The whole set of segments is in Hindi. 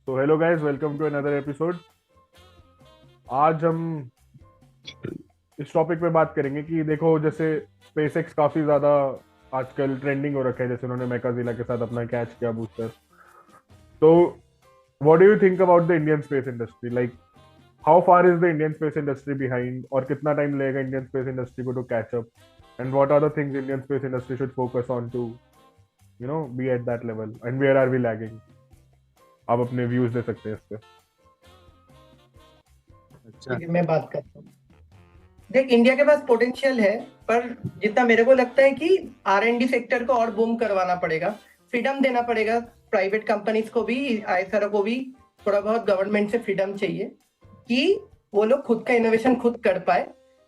तो hello guys, welcome to another episode. आज हम इस टॉपिक पे बात करेंगे कि देखो, जैसे स्पेसएक्स काफी ज्यादा आजकल ट्रेंडिंग हो रखा है। जैसे उन्होंने मैकाजिला के साथ अपना कैच किया बूस्टर। तो what do you think about the Indian space industry? Like how far is the Indian space industry behind, और कितना टाइम लगेगा इंडियन स्पेस इंडस्ट्री को to catch up? And what are the things Indian space industry should focus on to be at that level, and where are we lagging? आप अपने व्यूज दे सकते हैं इस पे। अच्छा। ठीक है, मैं बात करता हूँ। देख, इंडिया के पास पोटेंशियल है, पर जितना मेरे को लगता है कि R&D सेक्टर को और बूम करवाना पड़ेगा, फ्रीडम देना पड़ेगा प्राइवेट कंपनीज को भी, आईएसआर को भी। थोड़ा बहुत गवर्नमेंट से फ्रीडम चाहिए कि वो लोग खुद का इनोवेशन खुद कर पाए।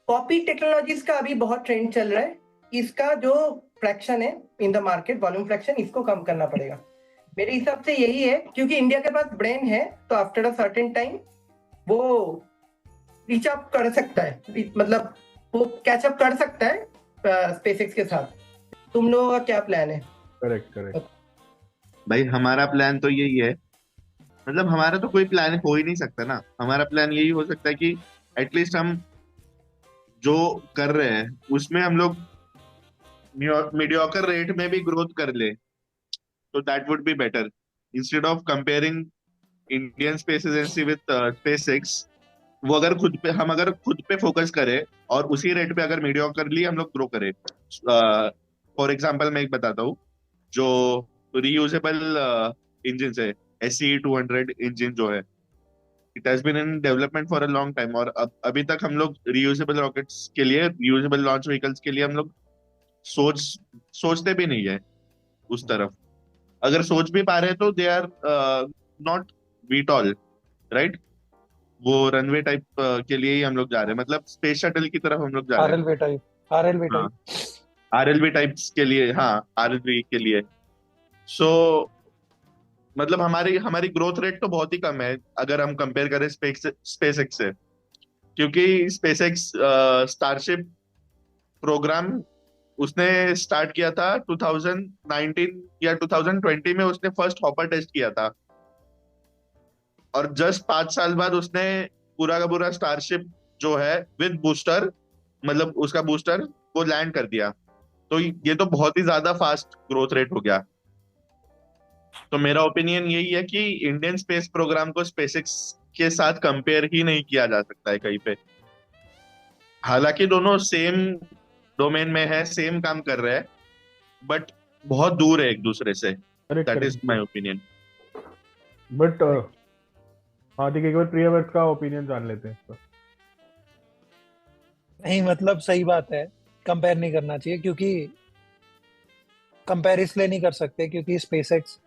कॉपी टेक्नोलॉजीज का अभी बहुत ट्रेंड चल रहा है। इसका जो फ्रैक्शन है in the market, volume fraction, इसको कम करना पड़ेगा। मेरे हिसाब से यही है, क्योंकि इंडिया के पास ब्रेन है, तो आफ्टर अ सर्टेन टाइम वो रीच अप कर सकता है, मतलब वो कैचअप कर सकता है स्पेसएक्स के साथ। तुम लोगों का क्या प्लान है? Correct, correct. भाई हमारा प्लान तो यही है। मतलब हमारा तो कोई प्लान हो ही नहीं सकता ना। हमारा प्लान यही हो सकता है कि एटलीस्ट हम जो कर रहे हैं उसमें हम लोग मीडियोकर रेट में भी ग्रोथ कर ले, तो that would be better instead of comparing Indian space agency with space x. वो अगर खुद पे फोकस करें और उसी रेट पे अगर मीडियोकरली हम लोग ग्रो करें। फॉर एग्जाम्पल मैं एक बताता हूँ। जो रीयूजेबल इंजन है, SCE-200 इंजन जो है, it has been in development for a long time. और अभी तक हम लोग रीयूजेबल रॉकेट्स के लिए, रीयूजेबल लॉन्च व्हीकल्स के लिए हम लोग सोच सोचते भी नहीं है उस तरफ। अगर सोच भी पा रहे हैं तो दे आर नॉट वीटॉल, राइट। वो रनवे टाइप के लिए ही हम लोग जा रहे हैं, मतलब स्पेस शटल की तरफ हम लोग जा रहे हैं। आरएलवी टाइप, आरएलवी हाँ, टाइप। RLV टाइप्स के लिए, हाँ, RLV के लिए। सो मतलब हमारी हमारी ग्रोथ रेट तो बहुत ही कम है अगर हम कंपेयर करें स्पेस एक्स से। क्योंकि स्पेस एक्स स्टारशिप प्रोग्राम उसने स्टार्ट किया था 2019 या 2020 में। उसने फर्स्ट हॉपर टेस्ट किया था, और जस्ट 5 साल बाद उसने पूरा का पूरा स्टारशिप जो है विद बूस्टर, मतलब उसका बूस्टर, वो लैंड कर दिया। तो ये तो बहुत ही ज्यादा फास्ट ग्रोथ रेट हो गया। तो मेरा ओपिनियन यही है कि इंडियन स्पेस प्रोग्राम को स्पेसएक्स के साथ कंपेयर ही नहीं किया जा सकता है कहीं पे। हालांकि दोनों सेम डोमेन में है, सेम काम कर रहे हैं, बट बहुत दूर है एक दूसरे से। Correct, that is correct. My opinion. But हाँ, ठीक है, एक बार प्रियव्रत का ओपिनियन जान लेते हैं इस पर। नहीं, मतलब सही बात है, कंपेयर नहीं करना चाहिए। क्योंकि कंपेयर इसलिए नहीं कर सकते क्योंकि स्पेसएक्स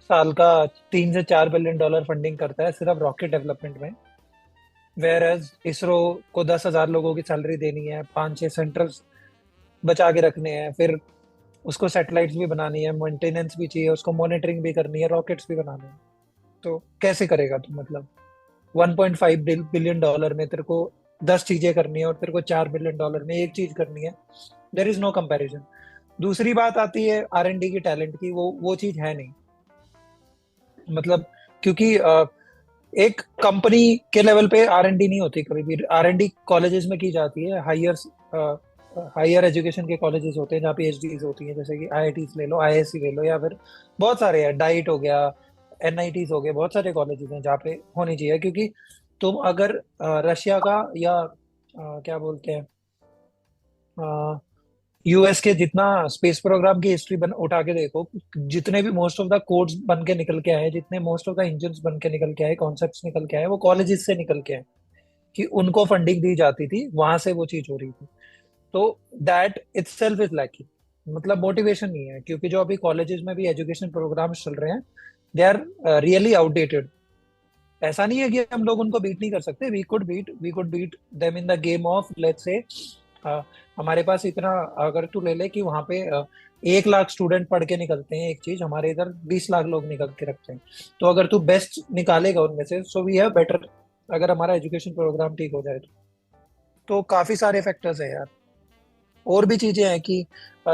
साल का 3 से 4 बिलियन डॉलर फंडिंग करता है सिर्फ रॉकेट डेवलपमेंट में। वेयर एज इसरो को 10,000 लोगों की सैलरी देनी है, 5-6 सेंटर्स बचा के रखने हैं, फिर उसको सैटेलाइट्स भी बनानी है, मेंटेनेंस भी चाहिए, उसको मॉनिटरिंग भी करनी है, रॉकेट्स भी बनाने हैं। तो कैसे करेगा तू? मतलब 1.5 बिलियन डॉलर में तेरे को 10 चीजें करनी है और तेरे को 4 बिलियन डॉलर में एक चीज करनी है। There is no comparison. दूसरी बात आती है R&D की, टैलेंट की। वो चीज है नहीं। मतलब क्योंकि एक कंपनी के लेवल पे R&D नहीं होती कभी भी। R&D कॉलेजेस में की जाती है, हायर एजुकेशन के कॉलेजेस होते हैं जहाँ PhDs होती हैं, जैसे कि IITs ले लो, IISc ले लो, या फिर बहुत सारे हैं, डाइट हो गया, NITs हो गए, बहुत सारे कॉलेजेस हैं जहाँ पे होनी चाहिए। क्योंकि तुम अगर रशिया का या क्या बोलते हैं, US के जितना स्पेस प्रोग्राम की हिस्ट्री बन उठा के देखो, जितने भी मोस्ट ऑफ द कोड्स बन के निकल के आए, जितने मोस्ट ऑफ द इंजन्स बन के निकल के आए, कॉन्सेप्ट्स निकल के आए, वो कॉलेजेस से निकल के आए। कि उनको फंडिंग दी जाती थी, वहां से वो चीज हो रही थी। तो दैट इटसेल्फ इज लैकिंग। मतलब मोटिवेशन नहीं है, क्योंकि जो अभी कॉलेजेस में भी एजुकेशन प्रोग्राम्स चल रहे हैं, दे आर रियली आउटडेटेड। ऐसा नहीं है कि हम लोग उनको बीट नहीं कर सकते। We could beat them in the game of, let's say हमारे पास इतना, अगर तू ले ले कि वहां पे 1 लाख स्टूडेंट पढ़ के निकलते हैं एक चीज, हमारे इधर 20 लाख लोग निकल के रखते हैं। तो अगर तू बेस्ट निकालेगा उनमें से, सो वी हैव बेटर। अगर हमारा एजुकेशन प्रोग्राम ठीक हो जाए तो काफी सारे फैक्टर्स है यार। और भी चीजें हैं कि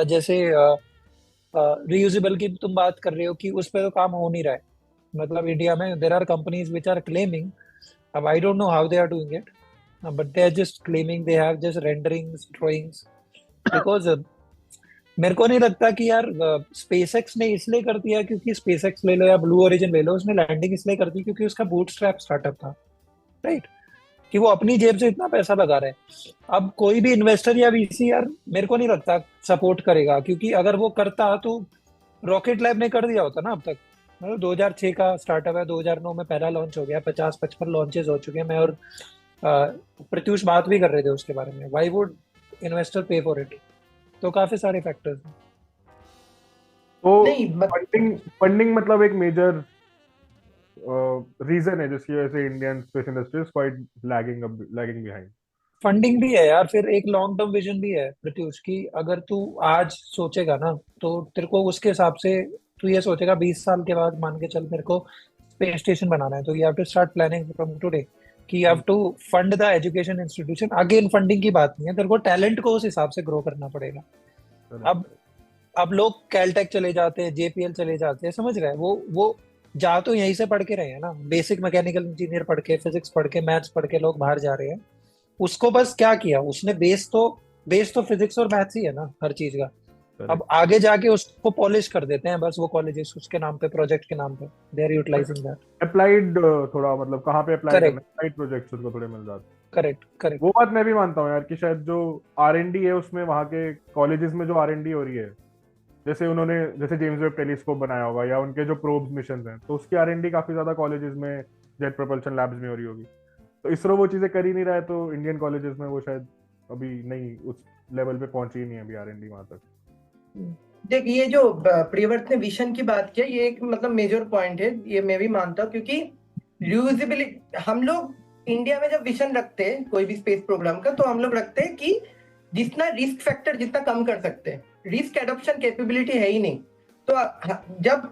जैसे रीयूजेबल की तुम बात कर रहे हो कि उस पर तो काम हो नहीं रहा है। मतलब इंडिया में there are companies which are claiming, अब I don't know how they are doing it, but they are just claiming they have just renderings, drawings, because मेरे को नहीं लगता कि यार स्पेसएक्स ने इसलिए कर दिया क्योंकि स्पेसएक्स ले लो या ब्लू ओरिजिन ले लो, उसने लैंडिंग इसलिए कर दी क्योंकि उसका बूटस्ट्रैप स्टार्टअप था, राइट, कि वो अपनी जेब से इतना पैसा लगा रहे हैं। अब कोई भी इन्वेस्टर या वीसी यार मेरे को नहीं लगता सपोर्ट करेगा, क्योंकि अगर वो करता तो रॉकेट लैब ने कर दिया होता ना अब तक। मतलब 2006 का स्टार्टअप है, 2009 में पहला लॉन्च हो गया, 50-55 लॉन्चेस हो चुके हैं। मैं और प्रत्युष बात भी कर रहे थे उसके बारे में, व्हाई वुड इन्वेस्टर पे फॉर इट। तो काफी सारे फैक्टर्स हैं। तो नहीं फंडिंग मतलब एक मेजर रीजन है जिसकी वजह से Indian space industry is quite lagging behind. Funding भी है यार, फिर एक लॉन्ग टर्म विजन भी है प्रत्युष की। अगर तू आज सोचेगा ना तो तेरे को उसके हिसाब से तू ये सोचेगा 20 साल के बाद मान के चल मेरे को स्पेस स्टेशन बनाना है, तो you have to start planning from today कि you have to fund the education institution. Again funding की बात नहीं है, तेरे को टैलेंट को उस हिसाब से ग्रो करना पड़ेगा। अब लोग कैलटेक चले जाते हैं, जेपीएल चले जाते हैं, समझ रहे हैं, वो जा तो यहीं से पढ़ के रहे हैं ना, बेसिक मैकेनिकल इंजीनियर पढ़ के, फिजिक्स पढ़ के, मैथ्स पढ़ के लोग बाहर जा रहे हैं। उसको बस क्या किया उसने, बेस तो फिजिक्स और मैथ्स ही है ना हर चीज का। अब आगे जाके उसको पॉलिश कर देते हैं बस वो कॉलेजेस उसके नाम पे, प्रोजेक्ट के नाम पे, they are utilizing that. Applied थोड़ा मतलब कहाँ पे अप्लाई करना है, करेक्ट अप्लाइड प्रोजेक्ट्स उनको थोड़े मिल जाते हैं। करेक्ट वो बात मैं भी मानता हूँ यार कि शायद जो R&D है उसमें वहाँ के कॉलेजेस में जो R&D हो रही है, जैसे जेम्स वेब टेलीस्कोप बनाया होगा या उनके जो प्रोब्स मिशन हैं, तो उसकी R&D काफी ज्यादा कॉलेजेस में जेट प्रोपल्शन लैब्स में हो रही होगी। तो इसरो वो चीजें कर ही नहीं रहा है, तो इंडियन कॉलेजेस में वो शायद अभी नहीं उस लेवल पे पहुंची ही नहीं है अभी R&D वहां तक। देख, ये जो प्रियव्रत ने विजन की बात किया, ये एक मतलब मेजर पॉइंट है, ये मैं भी मानता हूँ, क्योंकि रियूजेबिलिटी हम लोग इंडिया में जब विजन रखते हैं कोई भी स्पेस प्रोग्राम का, तो हम लोग रखते हैं कि जितना रिस्क फैक्टर जितना कम कर सकते हैं, रिस्क एडॉप्शन कैपेबिलिटी है ही नहीं। तो जब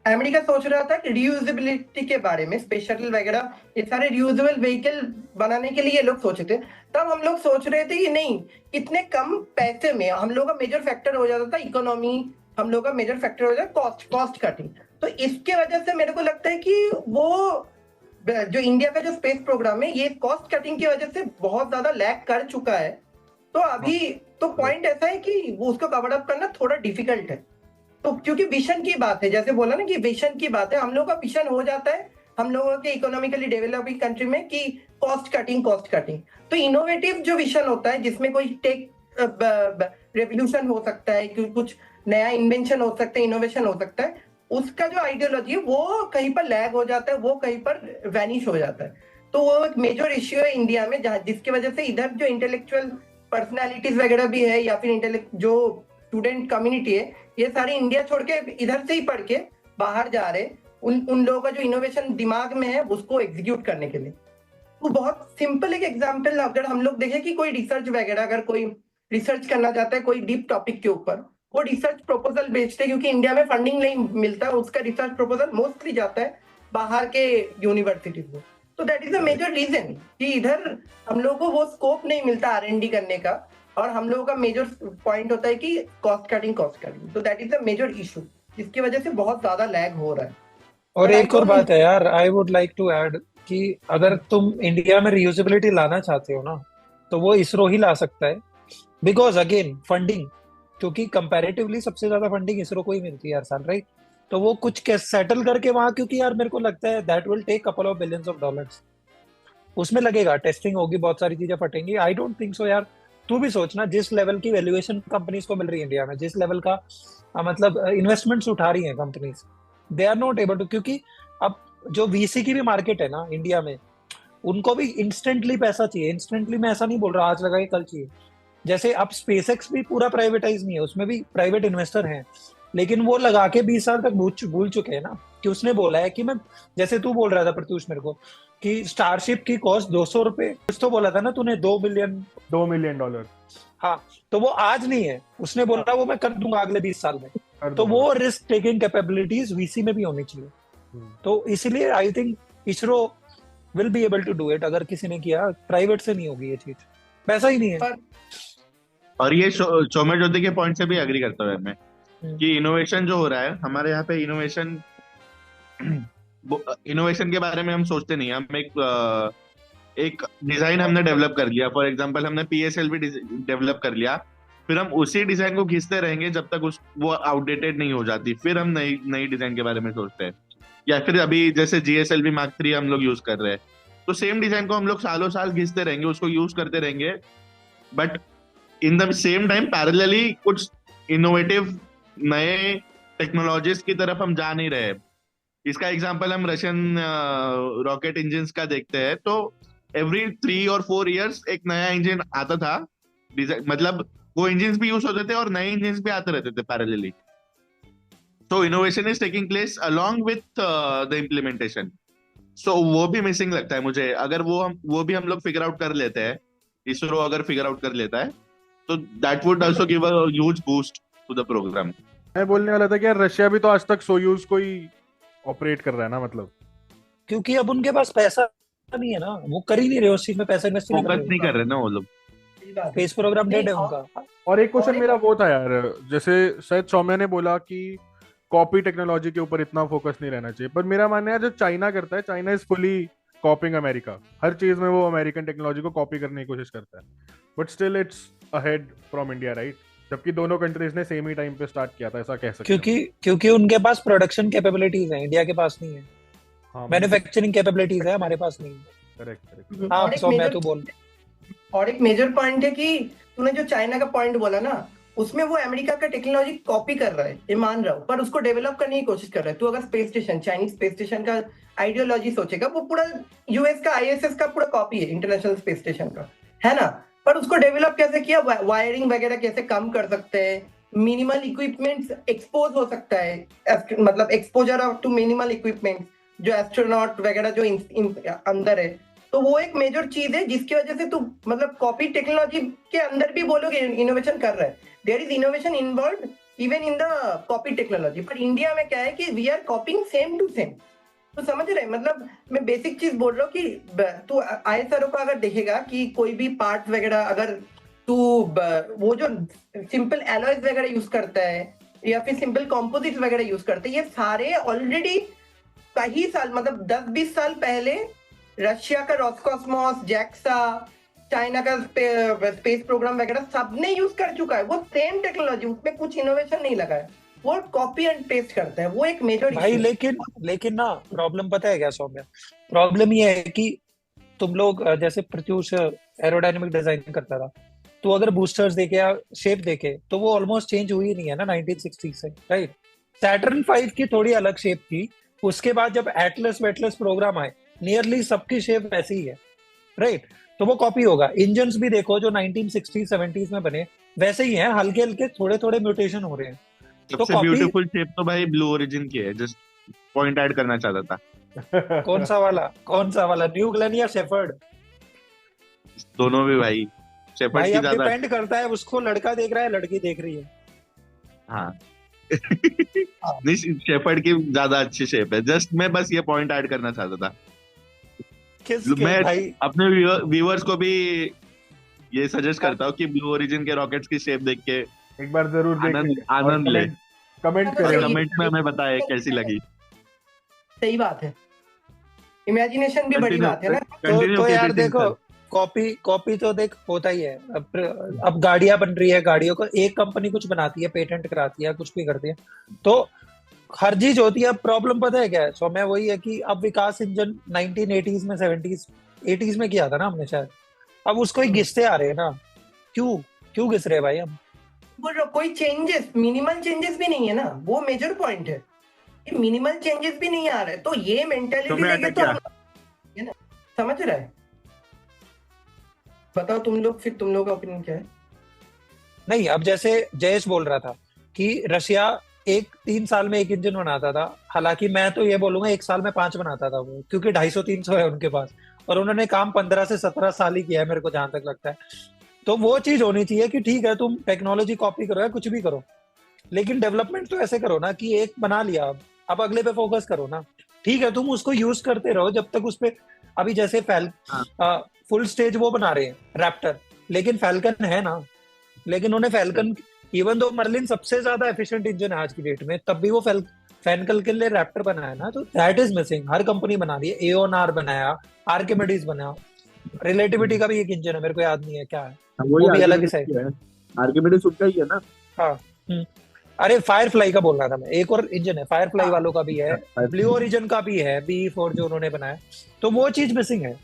अमेरिका सोच रहा था कि रियूजेबिलिटी के बारे में, स्पेस शटल वगैरह ये सारे रियूजेबल व्हीकल बनाने के लिए ये लोग सोचे थे, तब हम लोग सोच रहे थे कि नहीं, इतने कम पैसे में हम लोग का मेजर फैक्टर हो जाता था इकोनॉमी, हम लोग का मेजर फैक्टर हो जाता कॉस्ट कटिंग। तो इसके वजह से मेरे को लगता है कि वो जो इंडिया का जो स्पेस प्रोग्राम है, ये कॉस्ट कटिंग की वजह से बहुत ज्यादा लैग कर चुका है। तो अभी तो पॉइंट ऐसा है कि वो उसको कवर अप करना थोड़ा डिफिकल्ट है। तो क्योंकि विजन की बात है, जैसे बोला ना कि विजन की बात है, हम लोग का विजन हो जाता है हम लोगों के इकोनॉमिकली डेवलपिंग कंट्री में कि कॉस्ट कटिंग। तो इनोवेटिव जो विजन होता है जिसमें कोई टेक रेवोल्यूशन हो सकता है, कुछ नया इन्वेंशन हो सकता है, इनोवेशन हो सकता है, उसका जो आइडियोलॉजी है वो कहीं पर लैग हो जाता है, वो कहीं पर वैनिश हो जाता है। तो वो एक मेजर इश्यू है इंडिया में, जिसकी वजह से इधर जो इंटेलेक्चुअल पर्सनैलिटीज वगैरह भी है या फिर जो स्टूडेंट कम्युनिटी है, ये सारी इंडिया छोड़ के इधर से ही पढ़ के बाहर जा रहे, उन लोगों का जो इनोवेशन दिमाग में है उसको एग्जीक्यूट करने के लिए। तो बहुत सिंपल एक एग्जांपल, अगर हम लोग देखें कि कोई रिसर्च वगैरह, अगर कोई रिसर्च करना चाहता है कोई डीप टॉपिक के ऊपर, वो रिसर्च प्रपोजल भेजते हैं, क्योंकि इंडिया में फंडिंग नहीं मिलता, उसका रिसर्च प्रपोजल मोस्टली जाता है बाहर के यूनिवर्सिटीज में। तो that is a major reason कि इधर हम लोगों को वो स्कोप नहीं मिलता R&D करने का, और हम लोगों का मेजर पॉइंट होता है कि कॉस्ट कटिंग। तो that is a major issue, जिसकी वजह से बहुत ज्यादा लैग हो रहा है। और एक और बात है यार, I would like to add कि अगर तुम इंडिया में रियूजेबिलिटी लाना चाहते हो ना, तो वो इसरो ही ला सकता है, बिकॉज अगेन फंडिंग, क्योंकि कंपैरेटिवली सबसे ज्यादा फंडिंग इसरो को ही मिलती है हर साल, राइट। तो वो कुछ सेटल करके वहां, क्योंकि यार मेरे को लगता है that will take couple of billions of dollars, उसमें लगेगा, टेस्टिंग होगी, बहुत सारी चीजें फटेंगी। आई डोंट थिंक सो यार। तू भी सोचना जिस लेवल की वैल्यूएशन कंपनीज को मिल रही है इंडिया में, जिस लेवल का मतलब इन्वेस्टमेंट्स उठा रही हैं companies, they are not able to, क्योंकि अब जो वीसी की भी मार्केट है ना इंडिया में, उनको भी इंस्टेंटली पैसा चाहिए। इंस्टेंटली मैं ऐसा नहीं बोल रहा आज लगा के कल चाहिए। जैसे अब स्पेसएक्स भी पूरा प्राइवेटाइज नहीं है, उसमें भी प्राइवेट इन्वेस्टर हैं, लेकिन वो लगा के 20 साल तक भूल चुके हैं ना, कि उसने बोला है कि मैं, जैसे तू बोल रहा था प्रत्युष मेरे को कि स्टारशिप की कॉस्ट 200 रुपए कुछ तो बोला था ना तूने, $2 मिलियन। हाँ, तो वो आज नहीं है, उसने बोला वो मैं कर दूंगा अगले 20 साल में। तो वो रिस्क टेकिंग कैपेबिलिटीज वीसी में भी होनी चाहिए। तो इसलिए I think ISRO will be able to do it, अगर किसी ने किया, प्राइवेट से नहीं होगी ये चीज, पैसा ही नहीं है। और ये सौम्य ज्योति के पॉइंट से भी एग्री करता हूँ मैं कि इनोवेशन जो हो रहा है हमारे यहाँ पे, इनोवेशन इनोवेशन के बारे में हम सोचते नहीं, हम एक डिजाइन हमने डेवलप कर लिया, फॉर एग्जांपल हमने पीएसएल भी डेवलप कर लिया, फिर हम उसी डिजाइन को घिसते रहेंगे जब तक वो आउटडेटेड नहीं हो जाती, फिर हम नई नई डिजाइन के बारे में सोचते हैं। या फिर अभी जैसे GSLV Mark 3 हम लोग यूज कर रहे हैं, तो सेम डिजाइन को हम लोग सालों साल घिसते रहेंगे, उसको यूज करते रहेंगे, but in the same time parallelly कुछ इनोवेटिव नए टेक्नोलॉजीज की तरफ हम जा नहीं रहे। इसका एग्जांपल हम रशियन रॉकेट इंजन्स का देखते हैं, तो एवरी 3 और 4 इयर्स एक नया इंजन आता था, मतलब वो इंजन्स भी यूज होते थे और नए इंजन्स भी आते रहते थे पैरेलली। तो innovation is taking place along with the implementation. So वो भी मिसिंग लगता है मुझे। अगर वो भी हम लोग फिगर आउट कर लेते हैं, इसरो अगर फिगर आउट कर लेता है, तो that would also give a huge boost to the programme. मैं बोलने वाला था कि यार रशिया भी तो आज तक सोयूज को ही ऑपरेट कर रहा है ना, मतलब क्योंकि अब उनके पास पैसा नहीं है ना, वो कर ही नहीं रहे उस चीज में, पैसा इन्वेस्ट नहीं फोकस नहीं कर रहे ना वो लोग। सही बात है। स्पेस प्रोग्राम डेड है नहीं, उनका। और एक क्वेश्चन और मेरा वो था यार, जैसे शायद सौम्या ने बोला कि कॉपी टेक्नोलॉजी के ऊपर इतना फोकस नहीं रहना चाहिए, पर मेरा मानना है जो चाइना करता है, China is fully copying America. हर चीज में वो अमेरिकन टेक्नोलॉजी को कॉपी करने की कोशिश करता है, but still it's ahead from India, right? जबकि दोनों कंट्रीज ने सेम ही टाइम पे स्टार्ट किया था, ऐसा कह सकते हैं। क्योंकि उनके पास प्रोडक्शन कैपेबिलिटीज है, इंडिया के पास नहीं है। हाँ, मैन्युफैक्चरिंग कैपेबिलिटीज है, हमारे पास नहीं है। Correct correct. हाँ, और एक सो मैं मेजर तो बोल और एक मेजर पॉइंट है कि तूने जो चाइना का पॉइंट बोला ना, उसमें वो अमेरिका का टेक्नोलॉजी कॉपी कर रहा है, ये मान रहा हूँ, पर उसको डेवलप करने की कोशिश कर रहा है। तू अगर space station, Chinese space station का आइडियोलॉजी सोचेगा, वो पूरा यूएस का ISS का पूरा कॉपी है, इंटरनेशनल स्पेस स्टेशन का, है ना? पर उसको डेवलप कैसे किया, वायरिंग वगैरह कैसे कम कर सकते हैं, मिनिमल इक्विपमेंट्स एक्सपोज हो सकता है, मतलब एक्सपोजर टू मिनिमल इक्विपमेंट जो एस्ट्रोनॉट वगैरह जो अंदर है। तो वो एक मेजर चीज है जिसकी वजह से तू मतलब कॉपी टेक्नोलॉजी के अंदर भी बोलोगे इनोवेशन कर रहा है। There is innovation involve even in the copy technology. पर इंडिया में क्या है कि we are copying same to same. तो समझ रहे, मतलब मैं बेसिक चीज बोल रहा हूँ कि तू ISRO का अगर देखेगा कि कोई भी पार्ट वगैरह अगर तू वो जो सिंपल एलॉयज वगैरह यूज करता है या फिर सिंपल कॉम्पोजिट वगैरह यूज करते हैं, ये सारे ऑलरेडी कई साल मतलब 10-20 साल पहले रशिया का रॉसकॉस्मोस, जैक्सा, चाइना का स्पेस प्रोग्राम वगैरह सबने यूज कर चुका है। वो सेम टेक्नोलॉजी, उसमें कुछ इनोवेशन नहीं लगा है, वो कॉपी एंड पेस्ट करता है। वो एक मेजर भाई, लेकिन ना प्रॉब्लम पता है क्या सौम्या? प्रॉब्लम ये है कि तुम लोग जैसे प्रत्युष एरोडायनेमिक डिजाइन करता था, तो अगर बूस्टर्स देखे या शेप देखे तो वो ऑलमोस्ट चेंज हुई नहीं है ना 1960 से, राइट? सैटर्न 5 की थोड़ी अलग शेप थी, उसके बाद जब एटलस वेटलस प्रोग्राम आए, नियरली सबकी शेप वैसी ही है, राइट? तो वो कॉपी होगा। इंजन्स भी देखो जो 1960s 70s में बने वैसे ही हैं, हल्के हल्के थोड़े थोड़े म्यूटेशन हो रहे हैं। तो सबसे ब्यूटीफुल शेप तो भाई ब्लू ओरिजिन की है, जस्ट पॉइंट ऐड करना चाहता था। कौन सा वाला न्यू ग्लेन या शेफर्ड? दोनों भी भाई, शेफर्ड भाई की अब ज्यादा। डिपेंड करता है, उसको लड़का देख रहा है लड़की देख रही है। हाँ नहीं, शेफर्ड की ज्यादा अच्छी शेप है। जस्ट मैं बस ये पॉइंट ऐड करना चाहता था। मैं भाई अपने व्यूअर्स को भी ये सजेस्ट करता हूँ कि ब्लू ओरिजिन के रॉकेट्स की शेप देख के एक बार जरूर आनंद ले, कमेंट और करें। कमेंट में हमें बताएं कैसी लगी। सही बात है, इमेजिनेशन भी बड़ी बात है ना। तो यार देखो, कॉपी तो देख होता ही है। अब गाड़ियां बन रही है, गाड़ियों को एक कंपनी कुछ बनाती है, पेटेंट कराती है, कुछ भी करती है, तो हर चीज होती है। अब प्रॉब्लम पता है क्या है? सो मैं वही है कि अब विकास इंजन 1980s में 70s 80s में किया था ना हमने शायद, अब उसको ही घिसते आ रहे हैं ना। क्यों घिस रहे भाई हम? कोई चेंजेस, मिनिमल चेंजेस भी नहीं है ना, वो मेजर पॉइंट है कि मिनिमल चेंजेस भी नहीं आ रहे। तो ये मेंटालिटी लेके तो है ना, समझ रहा है? बताओ तुम लोग, फिर तुम लोग का ओपिनियन क्या है? नहीं, अब जैसे जयेश बोल रहा था कि रशिया 3 साल में एक इंजन बनाता था, हालांकि मैं तो ये बोलूंगा 1 साल में 5 बनाता था वो, क्योंकि 250-300 है उनके पास, और उन्होंने काम 15 से 17 साल ही किया है मेरे को जहां तक लगता है। तो वो चीज होनी चाहिए कि ठीक है तुम टेक्नोलॉजी कॉपी करो या कुछ भी करो, लेकिन डेवलपमेंट तो ऐसे करो ना कि एक बना लिया, अब अगले पे फोकस करो ना। ठीक है, तुम उसको यूज करते रहो जब तक उस पे, अभी जैसे फुल स्टेज वो बना रहे हैं रैप्टर, लेकिन फैल्कन है ना, लेकिन उन्हें फैल्कन, इवन दो मर्लिन सबसे ज्यादा एफिशिएंट इंजन है आज की डेट में, तब भी वो फैनकल के लिए रैप्टर बनाया ना, तो that is missing. Her company बना रही है, एओनार बनाया, आर्किमिडीज बनाया, रिलेटिविटी का भी एक इंजन है, मेरे को याद नहीं है क्या है, वही वो भी अलग ही आर्किमिडीज साइड। है, आर्किमिडीज उसका ही है ना। हाँ। हम्म। अरे फायरफ्लाई का बोल रहा था मैं, एक और इंजन है फायरफ्लाई वालों का भी है, ब्लू ओरिजिन का भी है, बी4 जो उन्होंने बनाया, तो वो चीज मिसिंग है,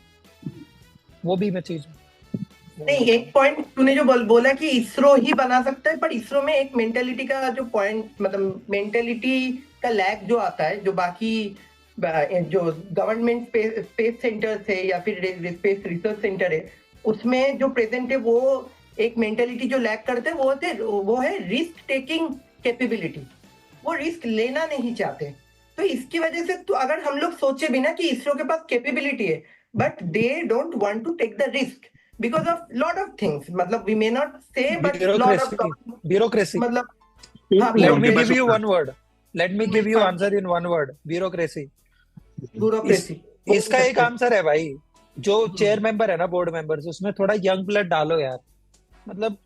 वो भी मैं चीज। नहीं, एक पॉइंट तूने जो बोला कि इसरो ही बना सकता है, पर इसरो में एक मेंटेलिटी का जो पॉइंट, मतलब मेंटेलिटी का लैग जो आता है, जो बाकी जो गवर्नमेंट स्पेस सेंटर है या फिर स्पेस रिसर्च सेंटर है, उसमें जो प्रेजेंट है, वो एक मेंटेलिटी जो लैग करते हैं वो है रिस्क टेकिंग कैपेबिलिटी। वो रिस्क लेना नहीं चाहते। तो इसकी वजह से तो अगर हम लोग सोचे भी ना कि इसरो के पास कैपेबिलिटी है, but they don't want to take the risk because of lot of things, मतलब we may not say but lot of bureaucracy, मतलब हाँ, let me उनके पास give you होता है। one word, let me give you answer in one word, bureaucracy. Bureaucracy इसका एक आंसर है भाई, जो चेयर मेंबर है ना, बोर्ड मेंबर्स, उसमें थोड़ा यंग ब्लड डालो यार, मतलब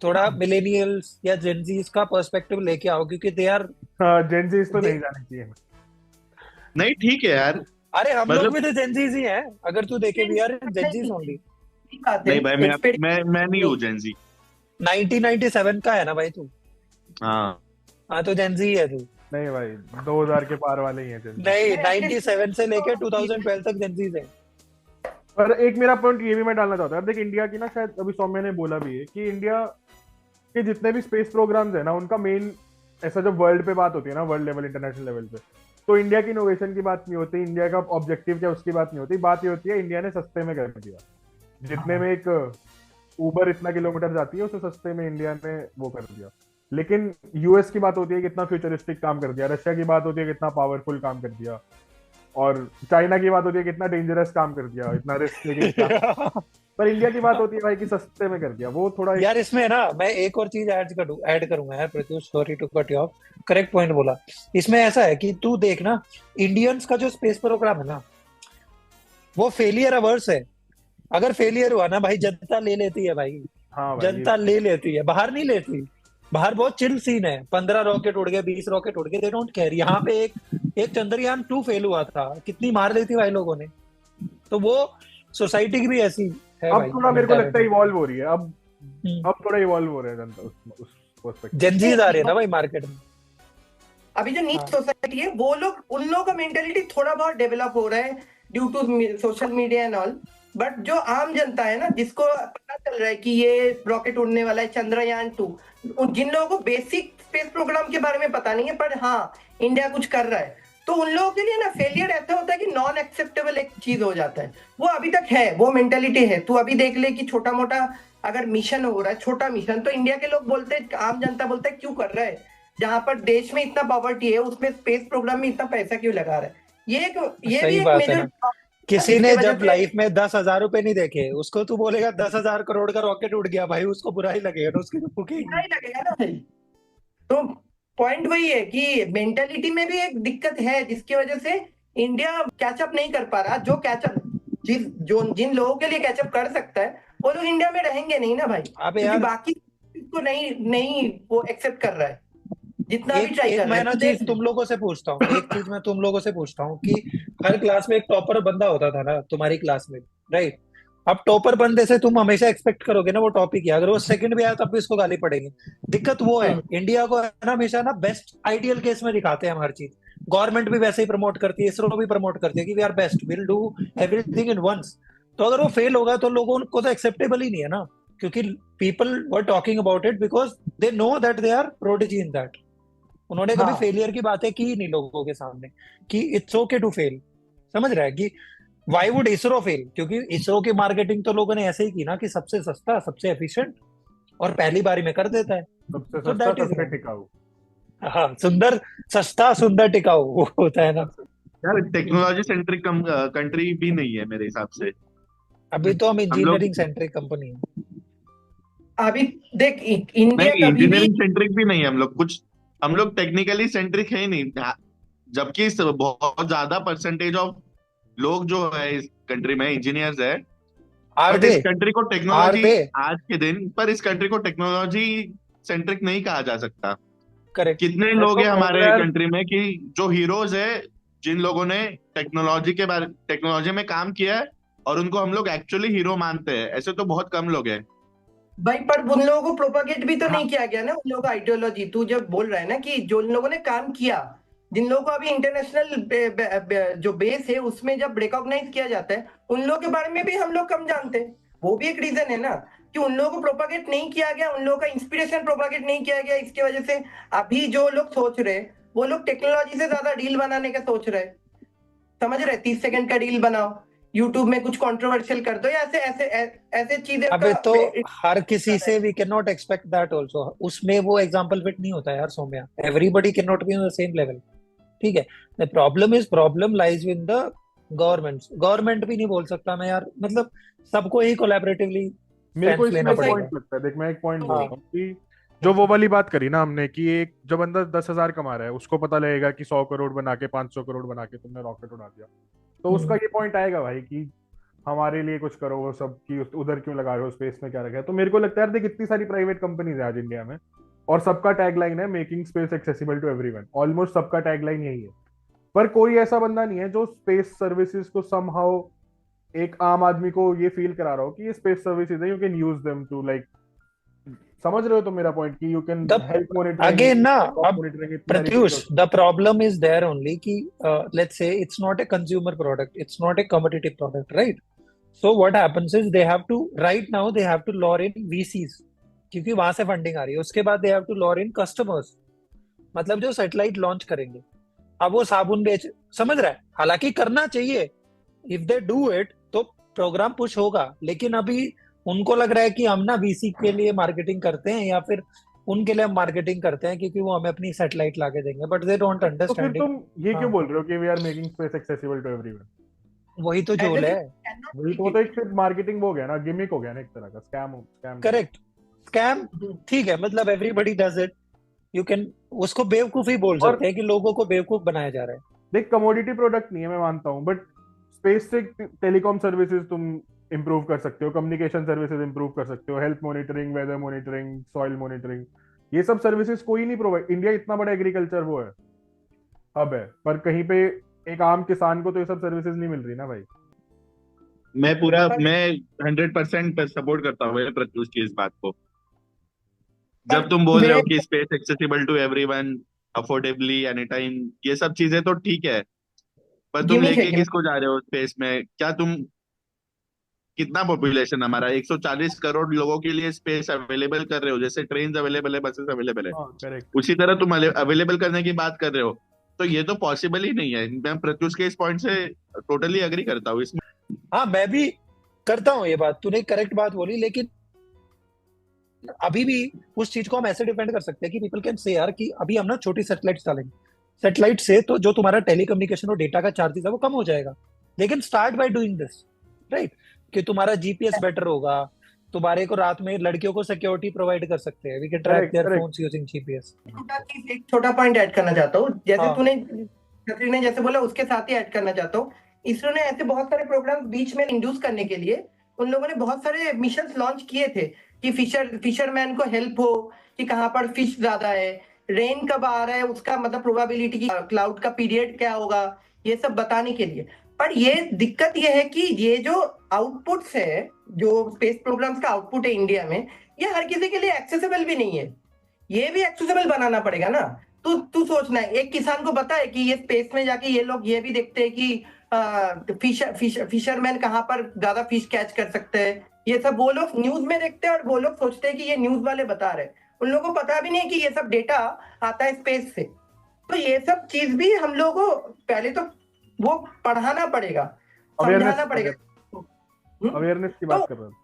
थोड़ा मिलेनियल्स या जेनजीज का पर्सपेक्टिव लेके आओ, क्योंकि दे आर, जेनजीज तो नहीं जाने चाहिए। नहीं ठीक है यार, अरे हम लोग मतलब भी तो जेनजीज ही हैं, अगर तू देखे वी आर जेनजीज ओनली। नहीं भाई, मैं नहीं हूँ जेंजी। 1997 का है ना भाई तू? हाँ हाँ तो जेनजी है तू। नहीं भाई, 2000 के पार वाले ही हैं Gen Z। नहीं, 97 से लेके 2012 तक जेनजीज है। पर एक मेरा पॉइंट ये भी मैं डालना चाहता हूँ, देख इंडिया की ना, शायद अभी सौम्य ने बोला भी है कि इंडिया के जितने भी स्पेस प्रोग्राम्स है ना, उनका मेन ऐसा जब वर्ल्ड पे बात होती है ना, वर्ल्ड लेवल इंटरनेशनल लेवल पे, तो इंडिया की इनोवेशन की बात नहीं होती, इंडिया का ऑब्जेक्टिव क्या उसकी बात नहीं होती, बात ये होती है इंडिया ने सस्ते में कर दिया। जितने में एक उबर इतना किलोमीटर जाती है, उसे सस्ते में इंडिया ने वो कर दिया। लेकिन यूएस की बात होती है कितना फ्यूचरिस्टिक काम कर दिया, रशिया की बात होती है कितना पावरफुल काम कर दिया, और चाइना की बात होती है कितना डेंजरस काम कर दिया, इतना रिस्क लेके क्या। पर इंडिया की बात होती है भाई कि सस्ते में कर दिया, वो थोड़ा यार इसमें ना मैं एक और चीज ऐड करूंगा यार Pratyush, sorry to cut you off, correct point बोला। इसमें ऐसा है कि तू देख ना, इंडियंस का जो स्पेस प्रोग्राम है ना, वो फेलियर अवर्स है। अगर फेलियर हुआ ना भाई, जनता ले लेती है भाई, हाँ भाई, जनता ले लेती है, बाहर नहीं लेती। बाहर बहुत चिल सीन है, 15 रॉकेट उड़ गए, 20 रॉकेट उड़ गए, दे डोंट केयर। यहाँ पे एक चंद्रयान 2 फेल हुआ था, कितनी मार दी थी भाई लोगों ने। तो वो सोसाइटी की भी ऐसी है अब भाई, थोड़ा मेरे को लगता है mentality। इवॉल्व हो रही है, अब थोड़ा इवॉल्व हो रहा है जनता उस पर्सपेक्टिव। जेनजीज आ रही है ना भाई मार्केट में। अभी जो नीच सोसाइटी है, वो लोग, उन लोगों का मेंटेलिटी थोड़ा बहुत डेवलप हो रहा है due to social media and all. But जो आम जनता है ना, जिसको पता चल रहा है कि ये रॉकेट उड़ने वाला है चंद्रयान 2, जिन लोगों को बेसिक स्पेस प्रोग्राम के बारे में पता नहीं है, पर हाँ इंडिया कुछ कर रहा है, तो उन लोगों के लिए ना फेलियर ऐसा होता है कि नॉन एक्सेप्टेबल एक चीज हो जाता है। वो अभी तक है, वो मेंटेलिटी है। तू अभी देख ले कि छोटा मोटा अगर मिशन हो रहा है, छोटा मिशन, तो इंडिया के लोग बोलते हैं, आम जनता बोलता है क्यों कर रहा है, जहां पर देश में इतना पॉवर्टी है, उसमें स्पेस प्रोग्राम में इतना पैसा क्यों लगा रहा है। ये भी सही एक बात है मेजर, ना। किसी ने जब लाइफ में 10,000 रुपए नहीं देखे, उसको तू बोलेगा 10,000 करोड़ का रॉकेट उड़ गया भाई, उसको बुरा ही लगेगा ना, उसकी तो फूकेगी। ही लगेगा ना भाई। तो पॉइंट वही है कि मेंटेलिटी में भी एक दिक्कत है, जिसकी वजह से इंडिया कैचअप नहीं कर पा रहा। जो कैचअप जिन लोगों के लिए कैचअप कर सकता है, वो लोग इंडिया में रहेंगे नहीं ना भाई, अबे क्योंकि यार, बाकी इसको नहीं नहीं वो एक्सेप्ट कर रहा है, जितना भी ट्राई एक कर रहा मैं है। ना तू चीज देख, तुम लोगों से पूछता हूँ, एक चीज मैं तुम लोगों से पूछता हूँ कि हर क्लास में एक टॉपर बंदा होता था ना तुम्हारी क्लास में, राइट? अब टॉपर बंदे से तुम हमेशा एक्सपेक्ट करोगे ना वो टॉपिक ही, अगर वो सेकंड भी आया तब भी इसको गाली पड़ेगी। दिक्कत वो है, इंडिया को है ना हमेशा ना बेस्ट आइडियल केस में दिखाते हैं हम हर चीज। गवर्नमेंट भी वैसे ही प्रमोट करती है, इसरो भी प्रमोट करती है कि we are best, will do everything in once. तो अगर वो फेल होगा तो लोगों को तो एक्सेप्टेबल ही नहीं है ना, क्योंकि people were talking about it because they know that they are prodigy in that. उन्होंने कभी हाँ फेलियर की बातें की नहीं लोगों के सामने कि इट्स ओके टू फेल। समझ रहा है कि वाई वुड इसरो फेल? क्योंकि इसरो की मार्केटिंग तो लोगों ने ऐसे ही की ना कि सबसे सस्ता, सबसे एफिशिएंट और पहली बारी में कर देता है। सबसे तो सस्ता, दैट इज सबसे टिकाऊ। हाँ, सुंदर, सस्ता, सुंदर, टिकाऊ वो होता है ना। यार, टेक्नोलॉजी सेंट्रिक कंट्री भी नहीं है मेरे हिसाब से। अभी तो हम हम लोग इंजीनियरिंग सेंट्रिक कंपनी है। अभी देख, इंडिया नहीं, कभी भी इंजीनियरिंग सेंट्रिक भी नहीं है हम लोग कुछ। हम लोग टेक्निकली सेंट्रिक है ही नहीं। जबकि बहुत ज्यादा परसेंटेज ऑफ लोग जो है इस कंट्री में इंजीनियर्स है। आर बट दे, इस कंट्री को आर टेक्नोलॉजी, दे। आज के दिन पर इस कंट्री को टेक्नोलॉजी सेंट्रिक नहीं कहा जा सकता। करेक्ट। कितने मैं लोग तो हैं हमारे कहूंगा यार, कंट्री में कि जो हीरोज है, जिन लोगों ने टेक्नोलॉजी में काम किया है और उनको हम लोग एक्चुअली हीरो मानते हैं, ऐसे तो बहुत कम लोग हैं। भाई पर उन लोगों को प्रोपागेट भी तो हाँ, नहीं किया गया ना, उन लोगों का आइडियोलॉजी। तू जब बोल रहा है ना कि जो उन लोगों ने काम किया, जिन लोगों को अभी इंटरनेशनल जो बेस है उसमें जब रिकॉग्नाइज किया जाता है, उन लोगों के बारे में भी हम लोग कम जानते हैं। वो भी एक रीजन है ना कि उन लोगों को प्रोपागेट नहीं किया गया, उन लोगों का इंस्पिरेशन प्रोपागेट नहीं किया गया। इसकी वजह से अभी जो लोग सोच रहे हैं, वो लोग टेक्नोलॉजी से ज्यादा रील बनाने का सोच रहे हैं। समझ रहे? 30 सेकंड का रील बनाओ, यूट्यूब में कुछ कंट्रोवर्शियल कर दो, या ऐसे ऐसे ऐसे चीजें अबे का तो हर किसी से we can not expect that also, उसमें वो एग्जांपल फिट नहीं होता यार Saumya, everybody can not be on the same level. ठीक है, the problem lies with the government भी नहीं बोल सकता मैं यार, मतलब सबको ही कोलैबोरेटिवली मेरे को स्टैंड इसमें लेना एक पड़ेगा। पॉइंट लगता है, देख मैं एक पॉइंट हाँ। बोलता हूँ कि जो वो वाली बात करी ना हमने कि एक जब बंदा 10,000 कमा रहा है उसको पता लगेगा कि 100 करोड़ बना के 500 करोड़ बना के तुमने रॉकेट उड़ा दिया, तो उसका हम्म। ये पॉइंट आएगा भाई कि हमारे लिए कुछ करो, वो सब की उधर क्यों लगा रहे हो, स्पेस में क्या रखा है। तो मेरे को लगता है यार देख इतनी सारी प्राइवेट कंपनीज है आज इंडिया में, और सबका टैगलाइन है making space accessible to everyone, almost सबका टैगलाइन यही है। पर कोई ऐसा बंदा नहीं है जो स्पेस सर्विसेज को समहाउ एक आम आदमी को ये फील करा रहा हो कि ये स्पेस सर्विसेज है, you can use them to like, समझ रहे हो तो मेरा पॉइंट कि you can the help monitoring, again ना, अब मॉनिटरिंग, इतनी सारी चीजें हो प्रत्युष सकती the problem is there only कि let's say it's not a consumer product, it's not a commodity product, right? So what happens is they have to right now they have to lure in VCs, क्योंकि वहां से फंडिंग आ रही है। उसके बाद they have to lure in customers, मतलब जो सैटेलाइट लॉन्च करेंगे। अब वो साबुन बेच, समझ रहा है, हालांकि करना चाहिए, इफ दे डू इट तो प्रोग्राम पुश होगा, लेकिन अभी उनको लग रहा है कि हम ना वीसी के लिए मार्केटिंग करते हैं या फिर उनके लिए हम मार्केटिंग करते हैं क्योंकि वो हमें अपनी सैटेलाइट लाके देंगे, बट दे डोंट है। तो फिर अंडरस्टैंड इट। तुम ये हाँ, क्यों बोल रहे हो कि we are making space accessible to everyone? वही तो एज झोल ए है। कैन नॉट वही तो, वो टेक तो इट। एक सिर्फ मार्केटिंग हो गया ना, गिमिक हो गया ना, एक तरह का scam scam type. Correct, scam. ठीक है, मतलब everybody does it, you can उसको बेवकूफी बोल और सकते हैं कि लोगों को बेवकूफ बनाया जा रहा है। देख कमोडिटी प्रोडक्ट नहीं है, मैं मानता हूँ, बट स्पेस से टेलीकॉम सर्विसेज तुम इंप्रूव कर सकते हो, कम्युनिकेशन सर्विसेज इंप्रूव कर सकते हो, health monitoring, weather monitoring, soil monitoring, ये सब सर्विसेज कोई नहीं प्रोवाइड। इंडिया इतना बड़ा एग्रीकल्चर वो है, हब है, पर कहीं पे एक आम किसान को तो ये सब सर्विसेज नहीं मिल रही ना भाई। पर मैं 100% सपोर्ट करता हूँ ये प्रत्युष की इस बात को। पर जब तुम बोल रहे मैं हो कि space accessible to everyone, affordably, any time, ये सब चीजें तो ठीक है, पर तुम गिमिक है, लेके गिमिक। किसको जा रहे हो स्पेस में? क्या तुम, कितना पॉपुलेशन हमारा, 140 करोड़ लोगों के लिए स्पेस अवेलेबल कर रहे हो? जैसे ट्रेन अवेलेबल है, बसेस अवेलेबल है, हाँ करेक्ट। उसी तरह तुम अवेलेबल करने की बात कर रहे हो। तो ये तो पॉसिबल ही नहीं है। मैं प्रत्युष के इस पॉइंट से टोटली एग्री करता हूँ इसमें। हाँ, मैं भी करता हूँ ये बात, तूने करेक्ट बात बोली, लेकिन अभी भी उस चीज को हम ऐसे डिपेंड कर सकते हैं कि पीपल कैन से यार कि अभी हम ना छोटी सैटेलाइट डालेंगे, सैटेलाइट से तो जो तुम्हारा टेलीकम्युनिकेशन और डेटा का चार्जेस है वो कम हो जाएगा, लेकिन start by doing this, right? कि तुम्हारा जीपीएस बेटर होगा, तुम्हारे को रात में लड़कियों को सिक्योरिटी प्रोवाइड कर सकते हैं, we can track correct their correct. Phones using GPS. एक छोटा पॉइंट ऐड करना चाहता हूँ, जैसे हाँ। तूने छतरी ने जैसे बोला उसके साथ ही ऐड करना चाहता हूँ। इसरो ने ऐसे बहुत सारे प्रोग्राम बीच में इंड्यूस करने के लिए उन लोगों ने बहुत सारे मिशन लॉन्च किए थे कि फिशरमैन को हेल्प हो, कि कहाँ पर फिश ज्यादा है, रेन कब आ रहा है, उसका मतलब प्रोबेबिलिटी की, क्लाउड का पीरियड क्या होगा, ये सब बताने के लिए। पर ये दिक्कत ये है कि ये जो आउटपुट्स है, जो स्पेस प्रोग्राम्स का आउटपुट है इंडिया में, ये हर किसी के लिए एक्सेसिबल भी नहीं है। ये भी एक्सेसिबल बनाना पड़ेगा ना। तू तू सोचना है, एक किसान को पता है कि ये स्पेस में जाके ये लोग ये भी देखते हैं कि फिशरमैन कहाँ पर ज्यादा फिश कैच कर सकते हैं, ये सब वो लोग न्यूज में देखते हैं, और वो लोग सोचते हैं कि ये न्यूज वाले बता रहे हैं। उन लोगों को पता भी नहीं कि ये सब डेटा आता है स्पेस से। तो ये सब चीज भी हम लोगों को पहले तो वो पढ़ाना पड़ेगा, समझाना पड़ेगा। अवेयरनेस की तो बात कर रहा हूँ।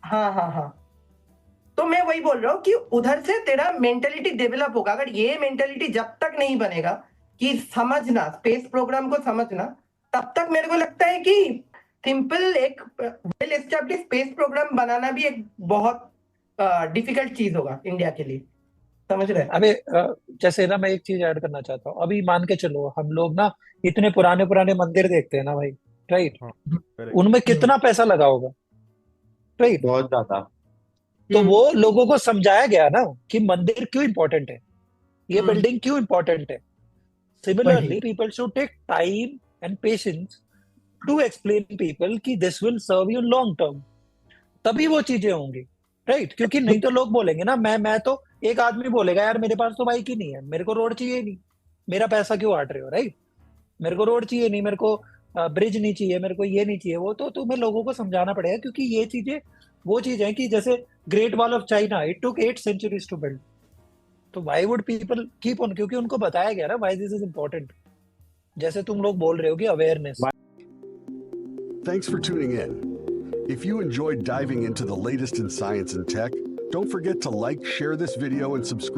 हाँ हाँ हाँ, तो मैं वही बोल रहा हूँ कि उधर से तेरा मेंटेलिटी डेवलप होगा। अगर ये मेंटेलिटी जब तक नहीं बनेगा कि समझना, स्पेस प्रोग्राम को समझना, तब तक मेरे को लगता है कि सिंपल एक वेल एस्टेब्लिश स्पेस प्रोग्राम बनाना भी एक बहुत डिफिकल्ट चीज होगा इंडिया के लिए। समझ रहे? अबे जैसे ना मैं एक चीज ऐड करना चाहता हूँ, अभी मान के चलो हम लोग ना इतने पुराने पुराने मंदिर देखते हैं ना भाई, राइट? हाँ करेक्ट। उनमें कितना पैसा लगा होगा, राइट? बहुत ज्यादा। तो वो लोगों को समझाया गया ना कि मंदिर क्यों इंपॉर्टेंट है, ये हम्म। बिल्डिंग क्यों इंपॉर्टेंट है. Similarly, people should take time and patience to explain people कि this will serve you long term. तभी वो चीजें होंगी, राइट? क्योंकि नहीं तो लोग बोलेंगे ना, मैं तो एक आदमी बोलेगा यार मेरे पास तो बाइक ही नहीं है, मेरे को रोड चाहिए नहीं, मेरा पैसा क्यों आट रहे हो, राइट? मेरे को रोड चाहिए नहीं, मेरे को ब्रिज नहीं चाहिए, मेरे को ये नहीं चाहिए, वो तो तुम्हें लोगों को समझाना पड़ेगा. क्योंकि ये चीजें वो चीज है कि जैसे great wall of China, it took 8 centuries to build. तो why would people keep on? क्योंकि उनको बताया गया ना व्हाई दिस इज इंपॉर्टेंट. जैसे तुम लोग बोल रहे हो कि awareness. Thanks for tuning in. If you enjoyed diving into the latest in science and tech, don't forget to like, share this video, and subscribe.